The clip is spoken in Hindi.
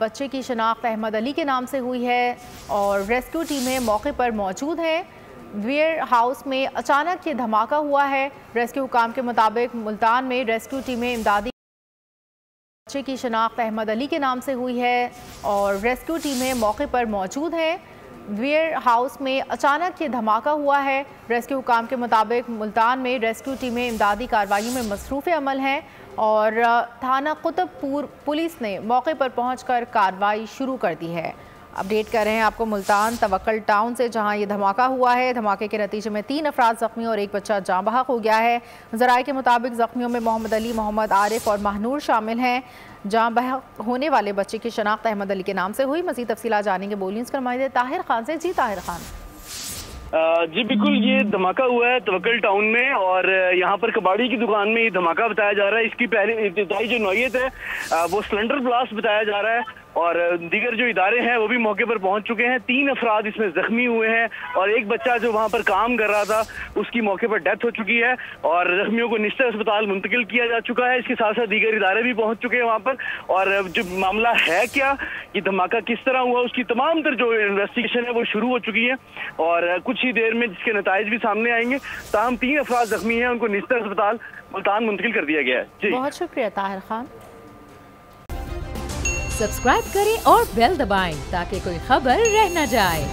बच्चे की शनाख्त अहमद अली के नाम से हुई है और रेस्क्यू टीमें मौके पर मौजूद हैं। वेयर हाउस में अचानक ये धमाका हुआ है। रेस्क्यू हुकाम के मुताबिक मुल्तान में रेस्क्यू टीमें इमदादी बच्चे की शनाख्त अहमद अली के नाम से हुई है और रेस्क्यू टीमें मौके पर मौजूद हैं। वेयर हाउस में अचानक ये धमाका हुआ है। रेस्क्यू हुकाम के मुताबिक मुल्तान में रेस्क्यू टीमें इमदादी कार्रवाइयों में मसरूफ़ अमल हैं और थाना कुतुबपुर पुलिस ने मौके पर पहुंचकर कार्रवाई शुरू कर दी है। अपडेट कर रहे हैं आपको मुल्तान तवक्कल टाउन से, जहां ये धमाका हुआ है। धमाके के नतीजे में 3 अफराद ज़ख्मी और 1 बच्चा जाँ बहक हो गया है। ज़राए के मुताबिक ज़ख्मियों में मोहम्मद अली, मोहम्मद आरिफ और महानूर शामिल हैं। जाँ बहक होने वाले बच्चे की शनाख्त अहमद अली के नाम से हुई। मज़ीद तफसीलात जानेंगे बोलिए करमाइदे ताहिर खान से। जी ताहिर खान। जी बिल्कुल, ये धमाका हुआ है तवक्कल टाउन में और यहाँ पर कबाड़ी की दुकान में ये धमाका बताया जा रहा है। इसकी पहली इब्तिदाई जो नौयत है वो सिलेंडर ब्लास्ट बताया जा रहा है और दीगर जो इदारे हैं वो भी मौके पर पहुंच चुके हैं। 3 अफराद इसमें जख्मी हुए हैं और एक बच्चा जो वहां पर काम कर रहा था उसकी मौके पर डेथ हो चुकी है और जख्मियों को निश्चित अस्पताल मुंतकिल किया जा चुका है। इसके साथ साथ दीगर इदारे भी पहुंच चुके हैं वहां पर और जो मामला है क्या, ये धमाका किस तरह हुआ, उसकी तमाम तर जो इन्वेस्टिगेशन है वो शुरू हो चुकी है और कुछ ही देर में जिसके नताइज भी सामने आएंगे। ताहम 3 अफराद जख्मी हैं, उनको निश्चित अस्पताल मुल्तान मुंतकिल कर दिया गया है। जी बहुत शुक्रिया ताहिर खान। सब्सक्राइब करें और बेल दबाएं ताकि कोई खबर रह न जाए।